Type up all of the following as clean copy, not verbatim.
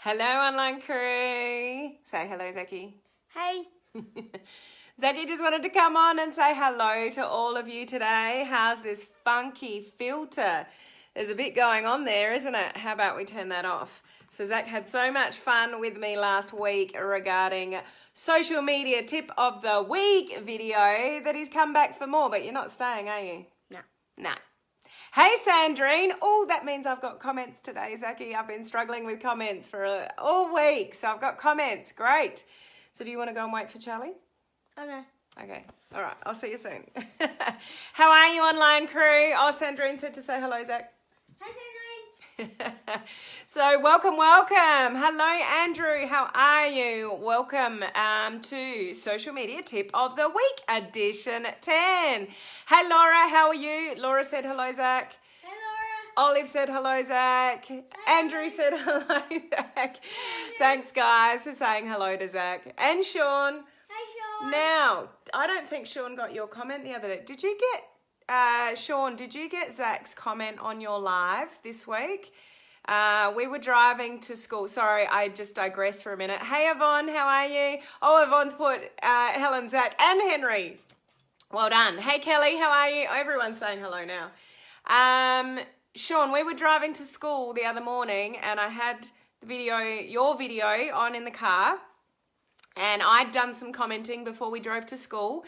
Hello, online crew. Say hello, Zaki. Hey. Zaki just wanted to come on and say hello to all of you today. How's this funky filter? There's a bit going on there, isn't it? How about we turn that off? So Zach had so much fun with me last week regarding social media tip of the week video that he's come back for more, but you're not staying, are you? No. No. Hey, Sandrine. Oh, that means I've got comments today, Zaki. I've been struggling with comments for all week, so I've got comments. Great. So do you want to go and wait for Charlie? Okay. Okay. All right. I'll see you soon. How are you, online crew? Oh, Sandrine said to say hello, Zach. Hi, Sandrine. So welcome. Hello, Andrew. How are you? Welcome to Social Media Tip of the Week, edition 10. Hey, Laura. How are you? Laura said hello, Zach. Hey, Laura. Olive said hello, Zach. Andrew said hello, Zach. Thanks, guys, for saying hello to Zach. And Sean. Hi, Sean. Now, I don't think Sean got your comment the other day. Did you get... Sean, did you get Zach's comment on your live this week? We were driving to school. Sorry, I just digressed for a minute. Hey, Yvonne, how are you? Oh, Yvonne's put Helen, Zach, and Henry. Well done. Hey, Kelly, how are you? Everyone's saying hello now. Sean, we were driving to school the other morning, and I had the video, your video, on in the car, and I'd done some commenting before we drove to school.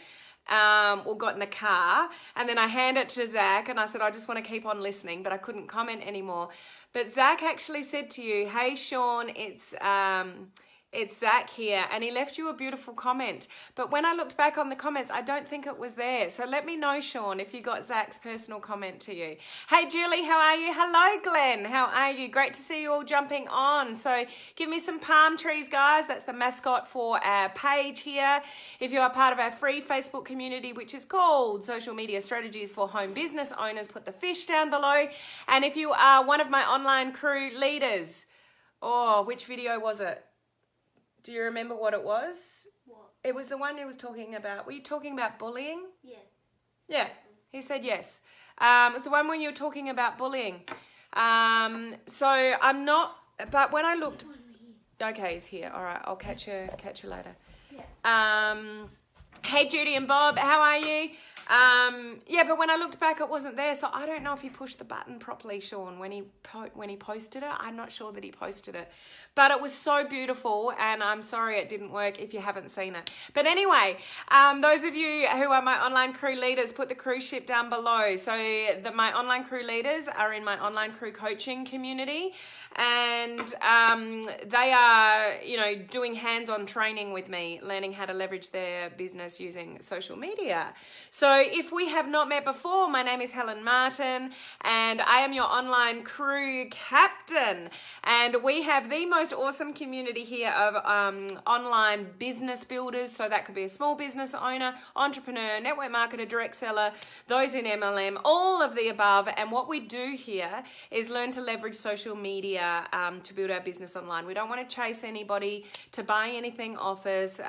Or got in the car, and then I handed it to Zach and I said, I just want to keep on listening, but I couldn't comment anymore. But Zach actually said to you, hey Sean, it's Zach here, and he left you a beautiful comment. But when I looked back on the comments, I don't think it was there. So let me know, Sean, if you got Zach's personal comment to you. Hey Julie, how are you? Hello Glenn, how are you? Great to see you all jumping on. So give me some palm trees, guys. That's the mascot for our page here. If you are part of our free Facebook community, which is called Social Media Strategies for Home Business Owners, put the fish down below. And if you are one of my online crew leaders, oh, which video was it? Do you remember what it was? What? It was the one he was talking about. Were you talking about bullying? Yeah. Yeah, he said yes. It was the one when you were talking about bullying. So I'm not, but when I looked, okay, he's here. All right, I'll catch you later. Yeah. Hey Judy and Bob, how are you? Yeah, but when I looked back, it wasn't there. So I don't know if he pushed the button properly, Sean, when he posted it. I'm not sure that he posted it, but it was so beautiful, and I'm sorry it didn't work if you haven't seen it. But anyway, those of you who are my online crew leaders, put the cruise ship down below. So my online crew leaders are in my online crew coaching community, and they are, doing hands-on training with me, learning how to leverage their business using social media. So if we have not met before, my name is Helen Martin, and I am your online crew captain. And we have the most awesome community here of online business builders. So that could be a small business owner, entrepreneur, network marketer, direct seller, those in MLM, all of the above. And what we do here is learn to leverage social media to build our business online. We don't want to chase anybody to buy anything off us,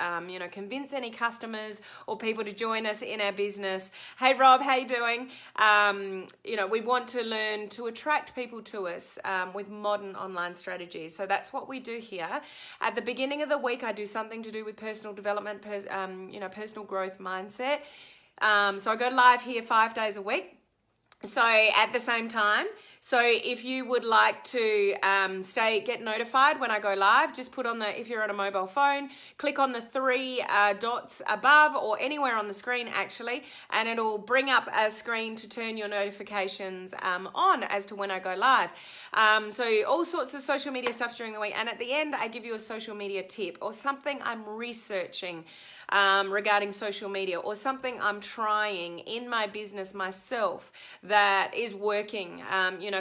convince any customers or people to join us in our business. Hey Rob, how you doing? We want to learn to attract people to us with modern online strategies. So that's what we do here. At the beginning of the week, I do something to do with personal development, personal growth mindset. So I go live here 5 days a week. So at the same time, so if you would like to get notified when I go live, just put on if you're on a mobile phone, click on the 3 dots above or anywhere on the screen actually, and it'll bring up a screen to turn your notifications on as to when I go live. So all sorts of social media stuff during the week, and at the end I give you a social media tip or something I'm researching regarding social media, or something I'm trying in my business myself that is working,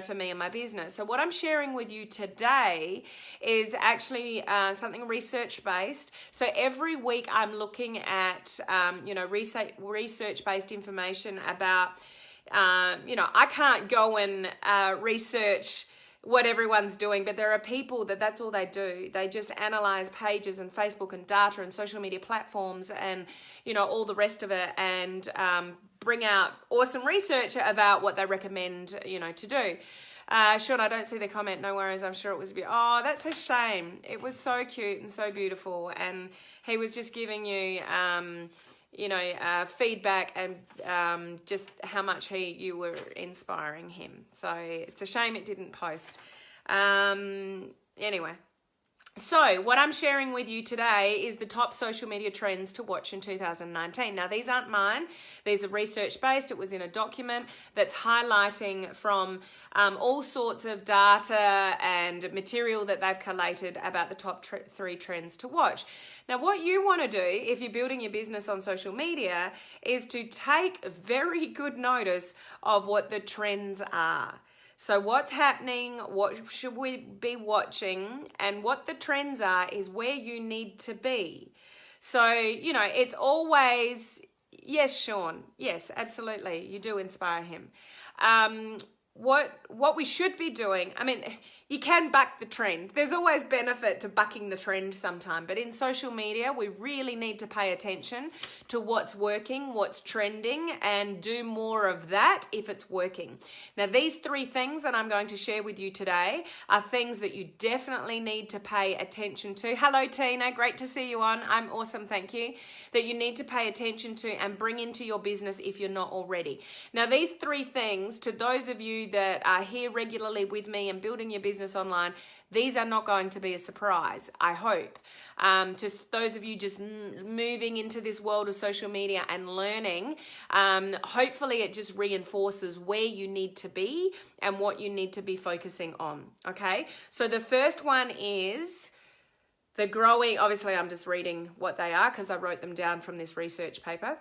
for me and my business. So what I'm sharing with you today is actually something research-based. So every week I'm looking at, research-based information about, I can't go and research what everyone's doing, but there are people that's all they do. They just analyze pages and Facebook and data and social media platforms and all the rest of it, and bring out awesome research about what they recommend to do. Sean, I don't see the comment. No worries. I'm sure it was oh, that's a shame. It was so cute and so beautiful. And he was just giving you, feedback and just how much you were inspiring him. So it's a shame it didn't post. Anyway. So what I'm sharing with you today is the top social media trends to watch in 2019. Now, these aren't mine. These are research-based. It was in a document that's highlighting from all sorts of data and material that they've collated about the top 3 trends to watch. Now, what you want to do if you're building your business on social media is to take very good notice of what the trends are. So what's happening, what should we be watching, and what the trends are is where you need to be. So, it's always, yes, Sean, yes, absolutely, you do inspire him. What we should be doing, you can buck the trend. There's always benefit to bucking the trend sometime, but in social media, we really need to pay attention to what's working, what's trending, and do more of that if it's working. Now, these 3 things that I'm going to share with you today are things that you definitely need to pay attention to. Hello, Tina. Great to see you on. I'm awesome. Thank you. That you need to pay attention to and bring into your business if you're not already. Now, these 3 things, to those of you that are here regularly with me and building your business online, these are not going to be a surprise, I hope. Just those of you just moving into this world of social media and learning, hopefully it just reinforces where you need to be and what you need to be focusing on, okay? So the first one is the growing, obviously I'm just reading what they are because I wrote them down from this research paper.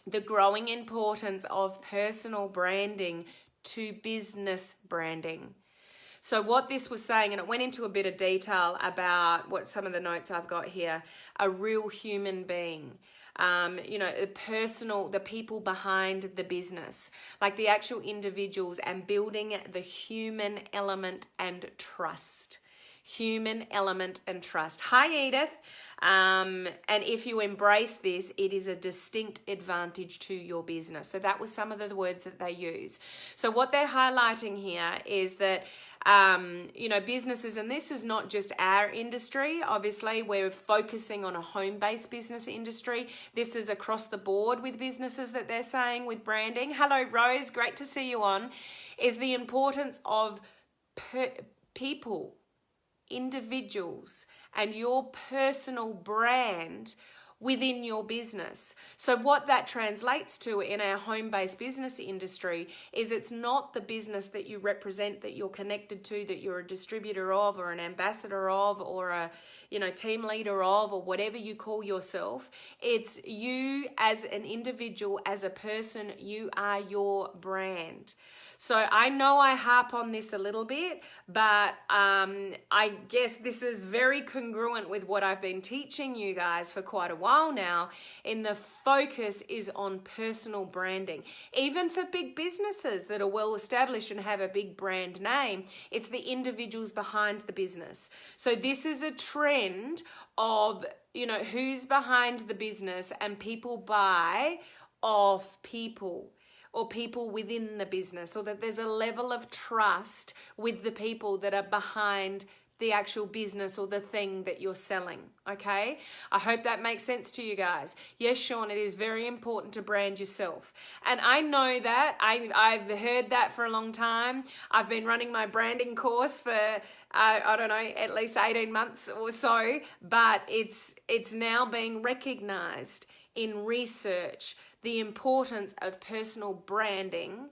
The growing importance of personal branding to business branding. So what this was saying, and it went into a bit of detail about what some of the notes I've got here, a real human being, the people behind the business, like the actual individuals, and building the human element and trust. Human element and trust. Hi, Edith. And if you embrace this, it is a distinct advantage to your business. So that was some of the words that they use. So what they're highlighting here is that, businesses, and this is not just our industry, obviously we're focusing on a home-based business industry. This is across the board with businesses that they're saying with branding. Hello, Rose. Great to see you on. Is the importance of people, individuals, and your personal brand within your business. So what that translates to in our home-based business industry is it's not the business that you represent, that you're connected to, that you're a distributor of or an ambassador of or a team leader of or whatever you call yourself. It's you as an individual, as a person, you are your brand. So I know I harp on this a little bit, but I guess this is very congruent with what I've been teaching you guys for quite a while now, and the focus is on personal branding. Even for big businesses that are well established and have a big brand name, it's the individuals behind the business. So this is a trend of, who's behind the business, and people buy off people, or people within the business, or that there's a level of trust with the people that are behind the actual business or the thing that you're selling, okay? I hope that makes sense to you guys. Yes, Sean, it is very important to brand yourself. And I know that. I've heard that for a long time. I've been running my branding course for, at least 18 months or so, but it's now being recognized in research, the importance of personal branding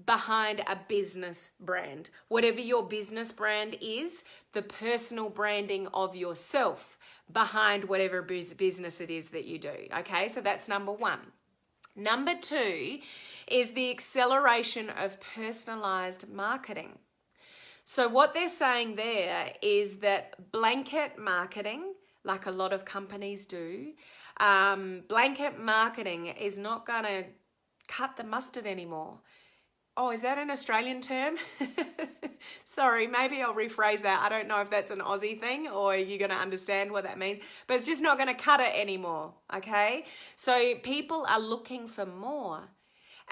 behind a business brand. Whatever your business brand is, the personal branding of yourself behind whatever business it is that you do. Okay, so that's number 1. Number 2 is the acceleration of personalized marketing. So what they're saying there is that blanket marketing, like a lot of companies do, blanket marketing is not going to cut the mustard anymore. Oh, is that an Australian term? Sorry, maybe I'll rephrase that. I don't know if that's an Aussie thing or you're going to understand what that means, but it's just not going to cut it anymore, okay? So people are looking for more.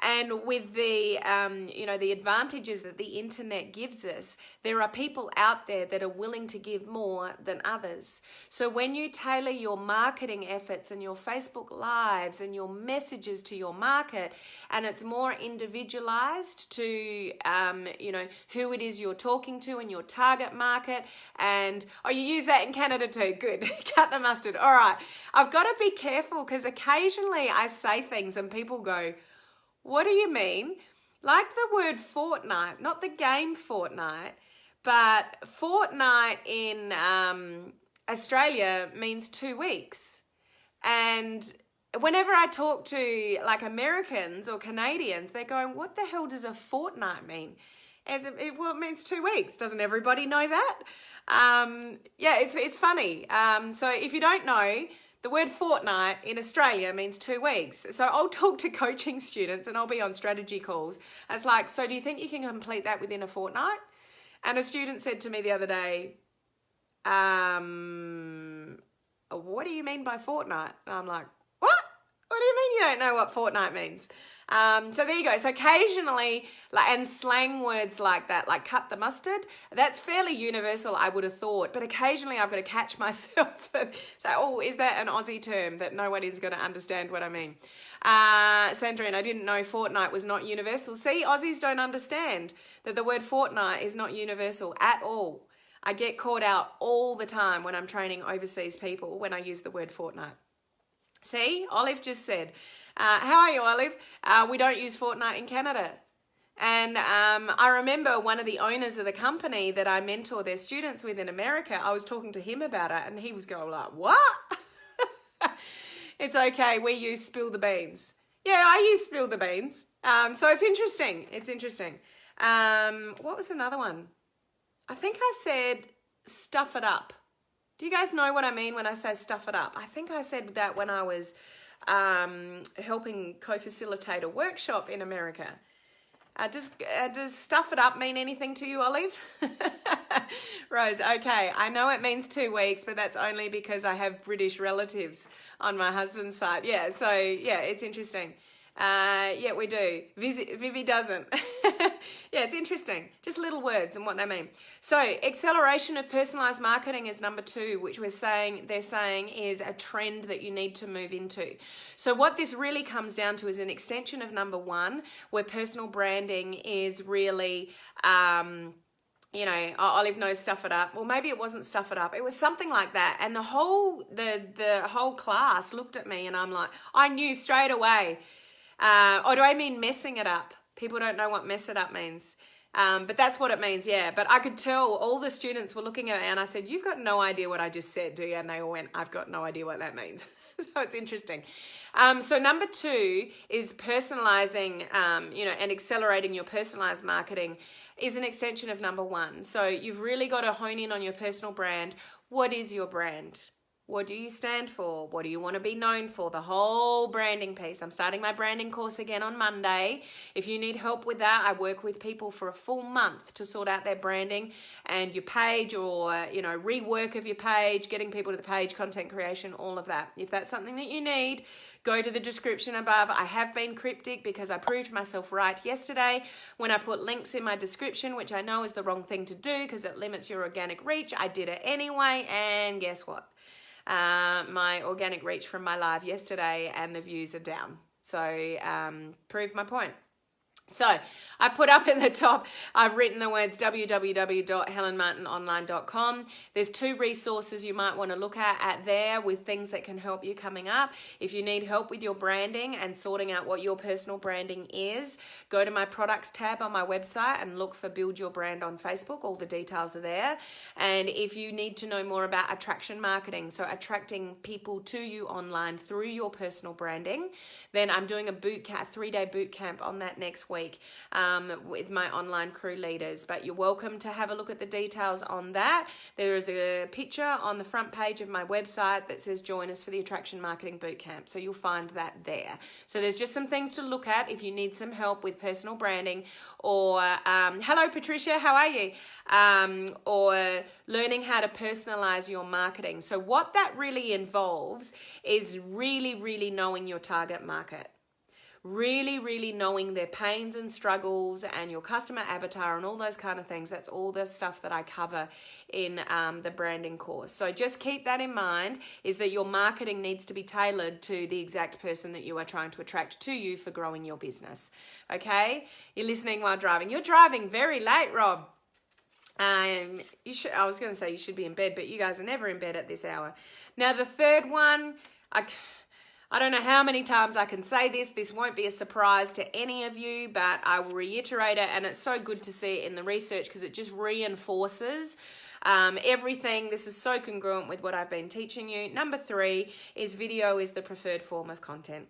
And with the, the advantages that the internet gives us, there are people out there that are willing to give more than others. So when you tailor your marketing efforts and your Facebook Lives and your messages to your market, and it's more individualized to, who it is you're talking to and your target market. And, you use that in Canada too. Good. Cut the mustard. All right. I've got to be careful because occasionally I say things and people go, what do you mean? Like the word fortnight, not the game Fortnite, but fortnight in Australia means 2 weeks. And whenever I talk to like Americans or Canadians, they're going, what the hell does a fortnight mean? It means 2 weeks. Doesn't everybody know that? It's funny. So if you don't know, the word fortnight in Australia means 2 weeks. So I'll talk to coaching students and I'll be on strategy calls. It's like, so do you think you can complete that within a fortnight? And a student said to me the other day, what do you mean by fortnight? And I'm like, what? What do you mean you don't know what fortnight means? So there you go. So occasionally, and slang words like that, like cut the mustard, that's fairly universal, I would have thought. But occasionally I've got to catch myself and say, is that an Aussie term that nobody's going to understand what I mean? Sandrine, I didn't know fortnight was not universal. See, Aussies don't understand that the word fortnight is not universal at all. I get caught out all the time when I'm training overseas people when I use the word fortnight. See, Olive just said, how are you, Olive? We don't use fortnight in Canada. And I remember one of the owners of the company that I mentor their students with in America, I was talking to him about it and he was going like, what? It's okay, we use spill the beans. Yeah, I use spill the beans. So it's interesting. It's interesting. What was another one? I think I said stuff it up. Do you guys know what I mean when I say stuff it up? I think I said that when I was helping co-facilitate a workshop in America. Does stuff it up mean anything to you, Olive? Rose, okay, I know it means 2 weeks, but that's only because I have British relatives on my husband's side. Yeah, so yeah, it's interesting. Yeah, we do. Vivi doesn't. Yeah, it's interesting. Just little words and what they mean. So acceleration of personalized marketing is number 2, which they're saying is a trend that you need to move into. So what this really comes down to is an extension of number 1, where personal branding is really, Olive knows stuff it up. Well, maybe it wasn't stuff it up. It was something like that. And the whole class looked at me and I'm like, I knew straight away. Or do I mean messing it up? People don't know what mess it up means. But that's what it means, yeah. But I could tell all the students were looking at it and I said, you've got no idea what I just said, do you? And they all went, I've got no idea what that means. So it's interesting. So number 2 is personalizing, and accelerating your personalized marketing is an extension of number 1. So you've really got to hone in on your personal brand. What is your brand? What do you stand for? What do you want to be known for? The whole branding piece. I'm starting my branding course again on Monday. If you need help with that, I work with people for a full month to sort out their branding and your page or, rework of your page, getting people to the page, content creation, all of that. If that's something that you need, go to the description above. I have been cryptic because I proved myself right yesterday when I put links in my description, which I know is the wrong thing to do because it limits your organic reach. I did it anyway, and guess what? My organic reach from my live yesterday and the views are down. So proved my point. So I put up in the top, I've written the words www.helenmartinonline.com. There's 2 resources you might want to look at there with things that can help you coming up. If you need help with your branding and sorting out what your personal branding is, go to my products tab on my website and look for Build Your Brand on Facebook. All the details are there. And if you need to know more about attraction marketing, so attracting people to you online through your personal branding, then I'm doing a 3-day boot camp on that next week. With my online crew leaders, but you're welcome to have a look at the details on that. There is a picture on the front page of my website that says join us for the Attraction Marketing Bootcamp, so you'll find that there. So there's just some things to look at if you need some help with personal branding or hello Patricia, how are you? Or learning how to personalize your marketing. So what that really involves is really knowing your target market. really, really knowing their pains and struggles and your customer avatar and all those kind of things. That's all the stuff that I cover in the branding course. So just keep that in mind, is that your marketing needs to be tailored to the exact person that you are trying to attract to you for growing your business. Okay? You're listening while driving. You're driving very late, Rob. You should. I was going to say you should be in bed, but you guys are never in bed at this hour. Now, the third one, I don't know how many times I can say this. This won't be a surprise to any of you, but I will reiterate it. And it's so good to see it in the research because it just reinforces everything. This is so congruent with what I've been teaching you. Number 3 is video is the preferred form of content.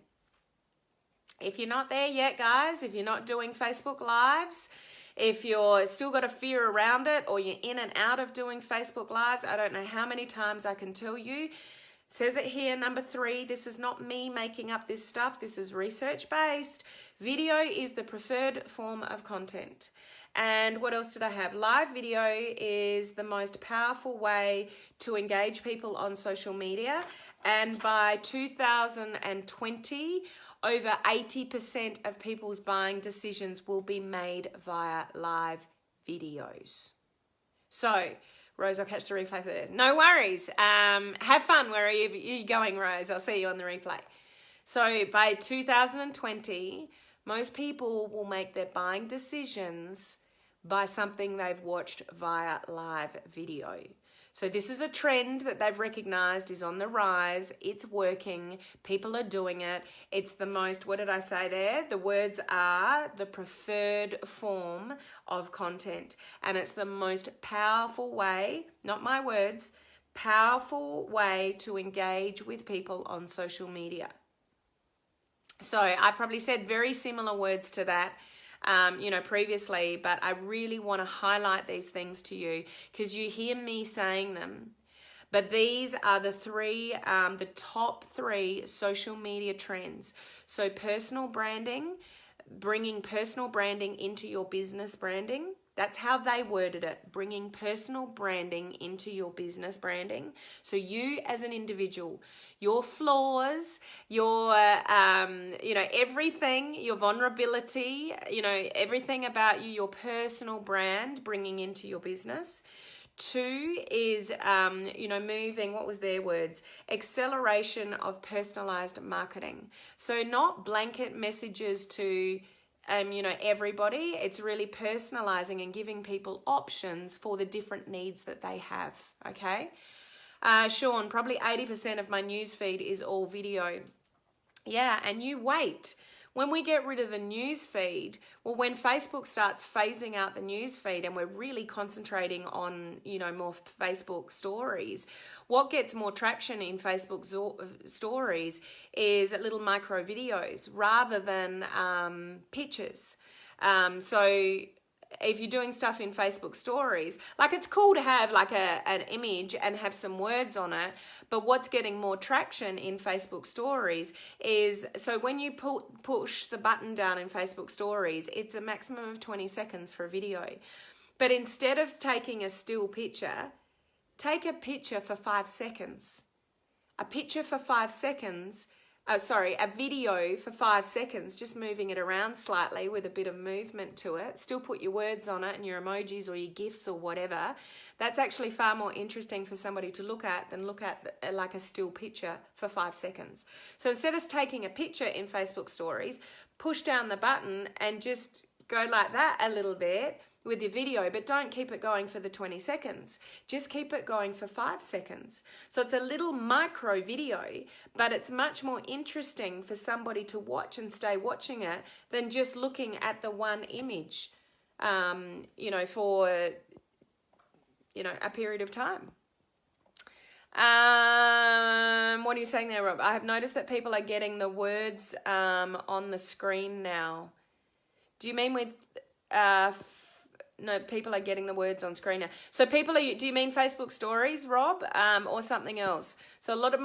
If you're not there yet, guys, if you're not doing Facebook Lives, if you're still got a fear around it or you're in and out of doing Facebook Lives, I don't know how many times I can tell you. It says it here, number 3, this is not me making up this stuff. This is research-based. Video is the preferred form of content. And what else did I have? Live video is the most powerful way to engage people on social media. And by 2020, over 80% of people's buying decisions will be made via live videos. So, Rose, I'll catch the replay for this. No worries. Have fun wherever you're going, Rose. I'll see you on the replay. So by 2020, most people will make their buying decisions by something they've watched via live video. So this is a trend that they've recognized is on the rise. It's working. People are doing it. It's the most, what did I say there? The words are the preferred form of content. And it's the most powerful way, not my words, powerful way to engage with people on social media. So I probably said very similar words to that previously, but I really want to highlight these things to you because you hear me saying them. But these are the top 3 social media trends. So personal branding, bringing personal branding into your business branding. That's how they worded it, bringing personal branding into your business branding. So you as an individual, your flaws, your, everything, your vulnerability, everything about you, your personal brand, bringing into your business. 2 is, moving, what was their words? Acceleration of personalized marketing. So not blanket messages to everybody. It's really personalizing and giving people options for the different needs that they have. Okay. Sean, probably 80% of my news feed is all video. Yeah. And you wait. When we get rid of the news feed, well, when Facebook starts phasing out the news feed and we're really concentrating on, more Facebook stories, what gets more traction in Facebook stories is little micro videos rather than pictures. So if you're doing stuff in Facebook stories, like it's cool to have like an image and have some words on it, but what's getting more traction in Facebook stories is, so when you push the button down in Facebook stories, it's a maximum of 20 seconds for a video. But instead of taking a still picture, take a picture for 5 seconds. A picture for 5 seconds, a video for 5 seconds, just moving it around slightly with a bit of movement to it. Still put your words on it and your emojis or your GIFs or whatever. That's actually far more interesting for somebody to look at than look at like a still picture for 5 seconds. So instead of taking a picture in Facebook stories, push down the button and just go like that a little bit with your video, but don't keep it going for the 20 seconds. Just keep it going for 5 seconds. So it's a little micro video, but it's much more interesting for somebody to watch and stay watching it than just looking at the one image, for, a period of time. What are you saying there, Rob? I have noticed that people are getting the words on the screen now. Do you mean with... No, people are getting the words on screen now. So do you mean Facebook stories, Rob, or something else? So a lot of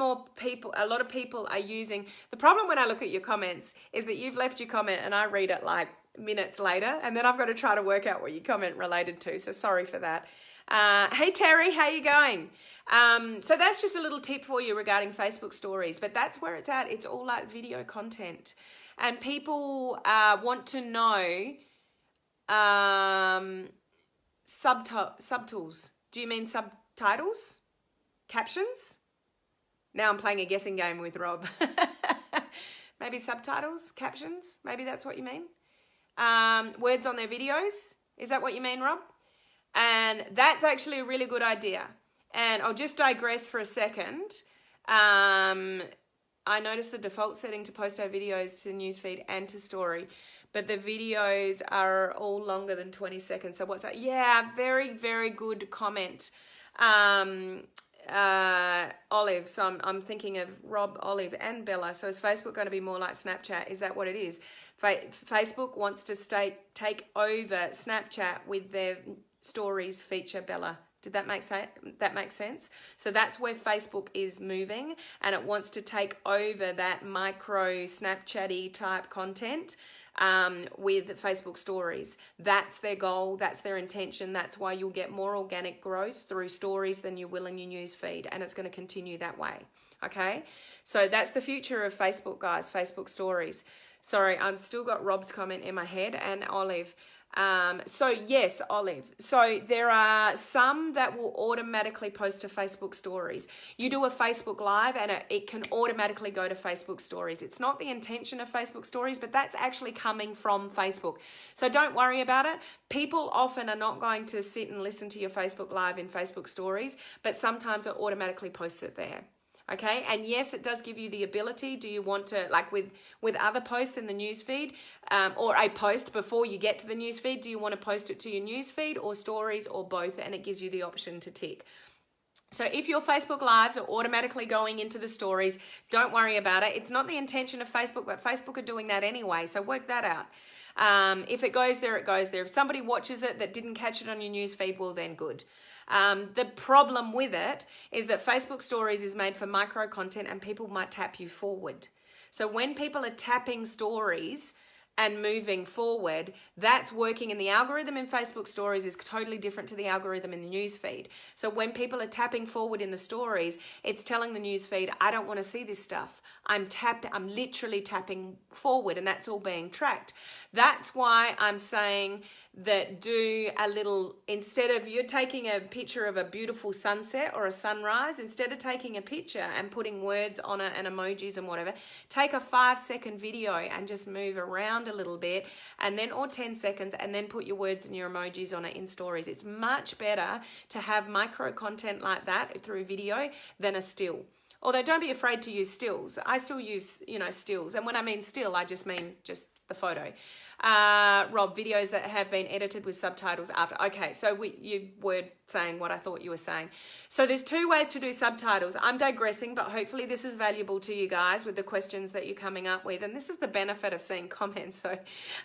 people are using, the problem when I look at your comments is that you've left your comment and I read it like minutes later, and then I've got to try to work out what your comment related to. So sorry for that. Hey Terry, how you going? So that's just a little tip for you regarding Facebook stories, but that's where it's at. It's all like video content. and people want to know subtitles. Do you mean subtitles? Captions? Now I'm playing a guessing game with Rob. Maybe subtitles, captions, maybe that's what you mean. Words on their videos, is that what you mean, Rob? And that's actually a really good idea. And I'll just digress for a second. I noticed the default setting to post our videos to newsfeed and to story, but the videos are all longer than 20 seconds. So what's that? Yeah, very, very good comment. Olive, so I'm thinking of Rob, Olive and Bella. So is Facebook going to be more like Snapchat? Is that what it is? Facebook wants to take over Snapchat with their stories feature, Bella. Did that make sense? That makes sense. So that's where Facebook is moving, and it wants to take over that micro Snapchatty type content with Facebook stories. That's their goal. That's their intention. That's why you'll get more organic growth through stories than you will in your news feed, and it's going to continue that way. Okay, so that's the future of Facebook, guys. Facebook stories. Sorry, I've still got Rob's comment in my head, and Olive. So yes, Olive. So there are some that will automatically post to Facebook stories. You do a Facebook Live and it can automatically go to Facebook stories. It's not the intention of Facebook stories, but that's actually coming from Facebook. So don't worry about it. People often are not going to sit and listen to your Facebook Live in Facebook stories, but sometimes it automatically posts it there. Okay, and yes, it does give you the ability. Do you want to, like with other posts in the newsfeed, or a post before you get to the newsfeed, do you want to post it to your newsfeed or stories or both? And it gives you the option to tick. So if your Facebook Lives are automatically going into the stories, don't worry about it. It's not the intention of Facebook, but Facebook are doing that anyway, so work that out. If it goes there, it goes there. If somebody watches it that didn't catch it on your newsfeed, well then good. The problem with it is that Facebook Stories is made for micro content and people might tap you forward. So when people are tapping stories and moving forward, that's working, and the algorithm in Facebook Stories is totally different to the algorithm in the newsfeed. So when people are tapping forward in the stories, it's telling the newsfeed, I don't want to see this stuff. I'm literally tapping forward, and that's all being tracked. That's why I'm saying that do a little, instead of you're taking a picture of a beautiful sunset or a sunrise, instead of taking a picture and putting words on it and emojis and whatever, take a 5-second video and just move around a little bit, and then, or 10 seconds, and then put your words and your emojis on it in stories. It's much better to have micro content like that through video than a still. Although don't be afraid to use stills. I still use, stills. And when I mean still, I just mean just the photo. Rob, videos that have been edited with subtitles after. Okay, so you were saying what I thought you were saying. So there's 2 ways to do subtitles. I'm digressing, but hopefully this is valuable to you guys with the questions that you're coming up with. And this is the benefit of seeing comments. So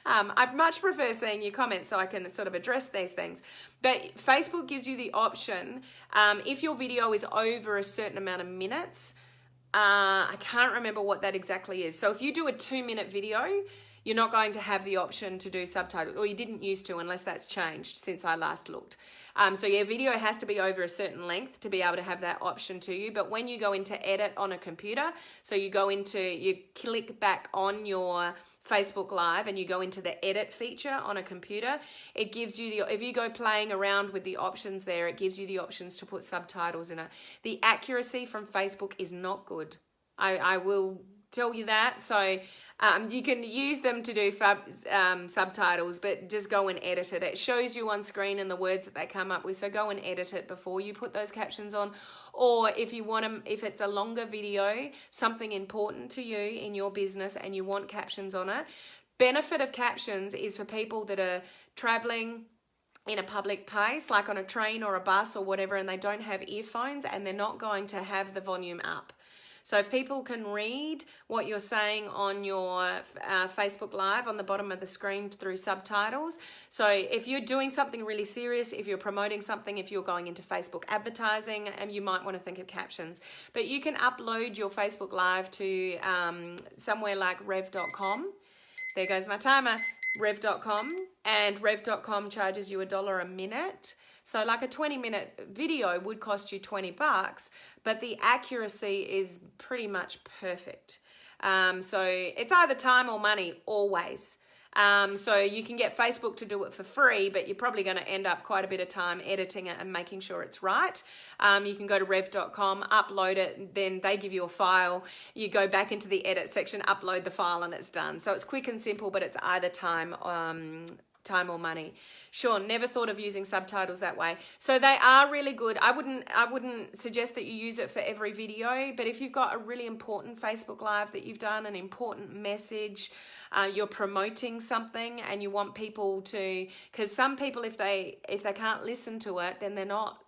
I'd much prefer seeing your comments so I can sort of address these things. But Facebook gives you the option, if your video is over a certain amount of minutes, I can't remember what that exactly is. So if you do a 2-minute video, you're not going to have the option to do subtitles, or you didn't used to, unless that's changed since I last looked. So your video has to be over a certain length to be able to have that option to you. But when you go into edit on a computer, so you click back on your Facebook Live and you go into the edit feature on a computer, it gives you if you go playing around with the options there, it gives you the options to put subtitles in it. The accuracy from Facebook is not good. I will tell you that. So you can use them to do subtitles, but just go and edit it. It shows you on screen and the words that they come up with, so go and edit it before you put those captions on. Or if you want if it's a longer video, something important to you in your business and you want captions on it, benefit of captions is for people that are traveling in a public place, like on a train or a bus or whatever, and they don't have earphones and they're not going to have the volume up. So if people can read what you're saying on your Facebook Live on the bottom of the screen through subtitles. So if you're doing something really serious, if you're promoting something, if you're going into Facebook advertising, and you might want to think of captions. But you can upload your Facebook Live to somewhere like rev.com. There goes my timer. Rev.com, and Rev.com charges you $1 a minute. So like a 20-minute video would cost you $20, but the accuracy is pretty much perfect. So it's either time or money, always. So you can get Facebook to do it for free, but you're probably going to end up quite a bit of time editing it and making sure it's right. You can go to rev.com, upload it, then they give you a file. You go back into the edit section, upload the file, and it's done. So it's quick and simple, but it's either time or money. Sean, never thought of using subtitles that way. So they are really good. I wouldn't suggest that you use it for every video, but if you've got a really important Facebook Live that you've done, an important message, you're promoting something and you want people to, because some people, if they can't listen to it, then they're not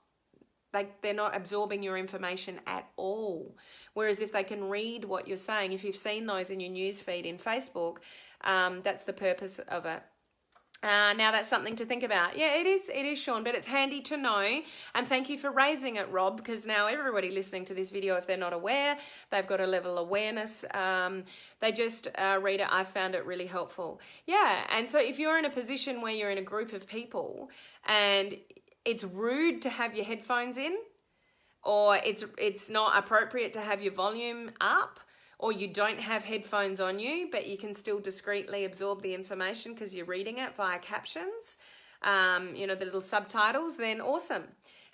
absorbing your information at all. Whereas if they can read what you're saying, if you've seen those in your news feed in Facebook, that's the purpose of it. Now that's something to think about. Yeah, it is, Sean, but it's handy to know. And thank you for raising it, Rob, because now everybody listening to this video, if they're not aware, they've got a level of awareness. They just read it. I found it really helpful. Yeah, and so if you're in a position where you're in a group of people and it's rude to have your headphones in, or it's not appropriate to have your volume up, or you don't have headphones on you, but you can still discreetly absorb the information because you're reading it via captions, the little subtitles, then awesome.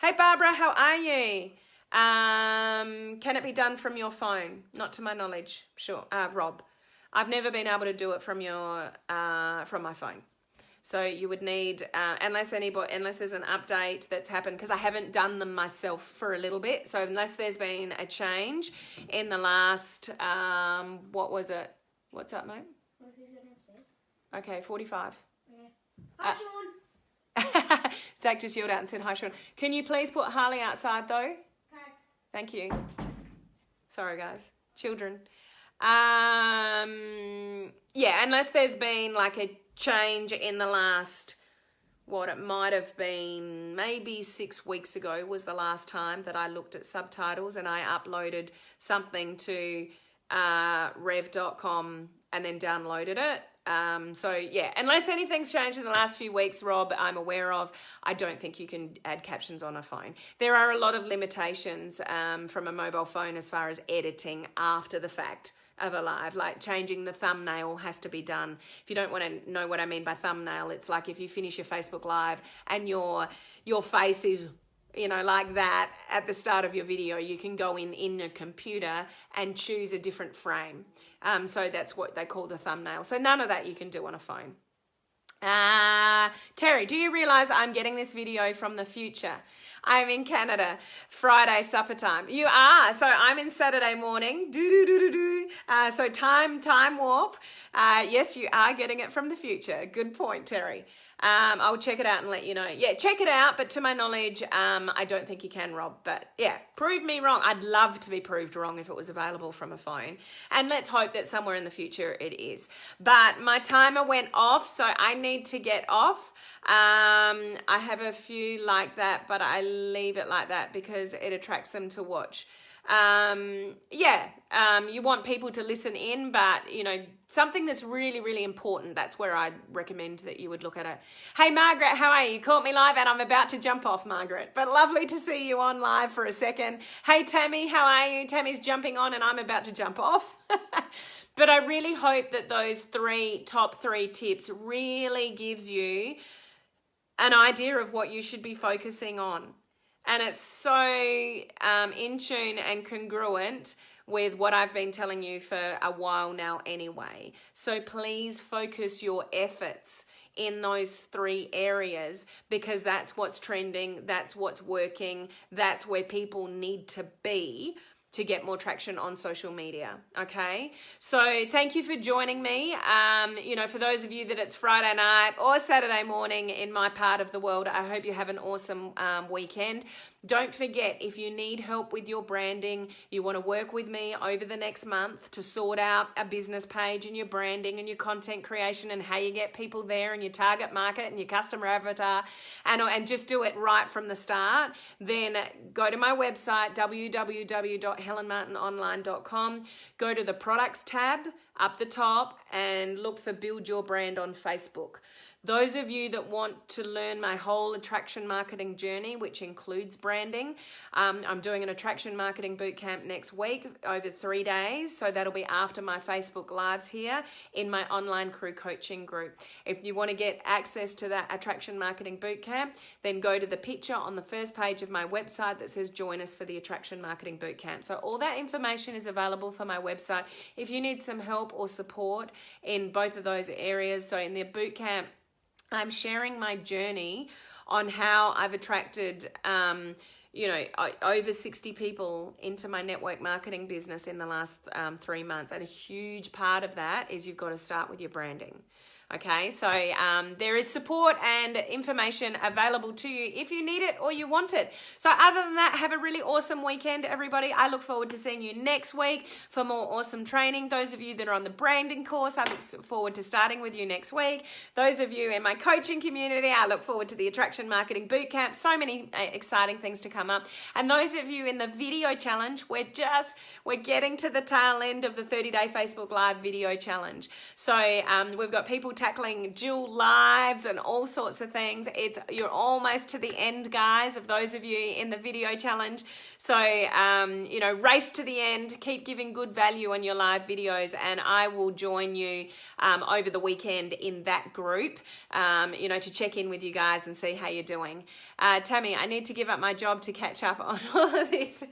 Hey, Barbara, how are you? Can it be done from your phone? Not to my knowledge. Sure, Rob. I've never been able to do it from my phone. So you would need, unless there's an update that's happened, because I haven't done them myself for a little bit. So unless there's been a change in the last, what was it? What's up, mate? Okay, 45. Yeah. Hi, Sean. Zach just yelled out and said, hi, Sean. Can you please put Harley outside, though? Hi. Thank you. Sorry, guys. Children. Unless there's been like a change in the last, it might have been maybe 6 weeks ago was the last time that I looked at subtitles, and I uploaded something to rev.com and then downloaded it. Unless anything's changed in the last few weeks, Rob, I'm aware of, I don't think you can add captions on a phone. There are a lot of limitations from a mobile phone as far as editing after the fact of a live, like changing the thumbnail has to be done. If you don't want to know what I mean by thumbnail, it's like if you finish your Facebook Live and your face is like that at the start of your video, you can go in a computer and choose a different frame. So that's what they call the thumbnail. So none of that you can do on a phone. Terry, do you realize I'm getting this video from the future? I'm in Canada, Friday supper time. You are, so I'm in Saturday morning. So time warp. Yes, you are getting it from the future. Good point, Terry. I'll check it out and let you know. Yeah, check it out, but to my knowledge, I don't think you can, Rob. But yeah, prove me wrong. I'd love to be proved wrong if it was available from a phone. And let's hope that somewhere in the future it is. But my timer went off, so I need to get off. I have a few like that, but I leave it like that because it attracts them to watch. You want people to listen in, but something that's really, really important, that's where I recommend that you would look at it. Hey, Margaret, how are you? You caught me live and I'm about to jump off, Margaret, but lovely to see you on live for a second. Hey, Tammy, how are you? Tammy's jumping on and I'm about to jump off. But I really hope that those top three tips really gives you an idea of what you should be focusing on. And it's so in tune and congruent with what I've been telling you for a while now anyway. So please focus your efforts in those 3 areas, because that's what's trending, that's what's working, that's where people need to be to get more traction on social media, okay? So thank you for joining me. For those of you that it's Friday night or Saturday morning in my part of the world, I hope you have an awesome weekend. Don't forget, if you need help with your branding, you want to work with me over the next month to sort out a business page and your branding and your content creation and how you get people there and your target market and your customer avatar and just do it right from the start, then go to my website, www.helenmartinonline.com, go to the products tab up the top and look for Build Your Brand on Facebook. Those of you that want to learn my whole attraction marketing journey, which includes branding, I'm doing an attraction marketing bootcamp next week over 3 days. So that'll be after my Facebook Lives here in my online crew coaching group. If you want to get access to that attraction marketing bootcamp, then go to the picture on the first page of my website that says join us for the attraction marketing bootcamp. So all that information is available for my website. If you need some help or support in both of those areas, so in the bootcamp, I'm sharing my journey on how I've attracted, over 60 people into my network marketing business in the last 3 months. And a huge part of that is you've got to start with your branding. Okay, so there is support and information available to you if you need it or you want it. So other than that, have a really awesome weekend, everybody. I look forward to seeing you next week for more awesome training. Those of you that are on the branding course, I look forward to starting with you next week. Those of you in my coaching community, I look forward to the Attraction Marketing Bootcamp. So many exciting things to come up. And those of you in the video challenge, we're getting to the tail end of the 30-day Facebook Live video challenge. So we've got people tackling dual lives and all sorts of things. You're almost to the end, guys, of those of you in the video challenge. So, race to the end, keep giving good value on your live videos, and I will join you over the weekend in that group, to check in with you guys and see how you're doing. Tammy, I need to give up my job to catch up on all of this.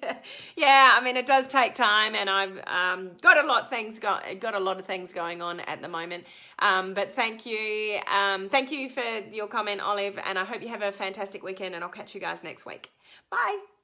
Yeah, I mean, it does take time, and I've got a lot of things going on at the moment. But thank you. Thank you for your comment, Olive, and I hope you have a fantastic weekend, and I'll catch you guys next week. Bye.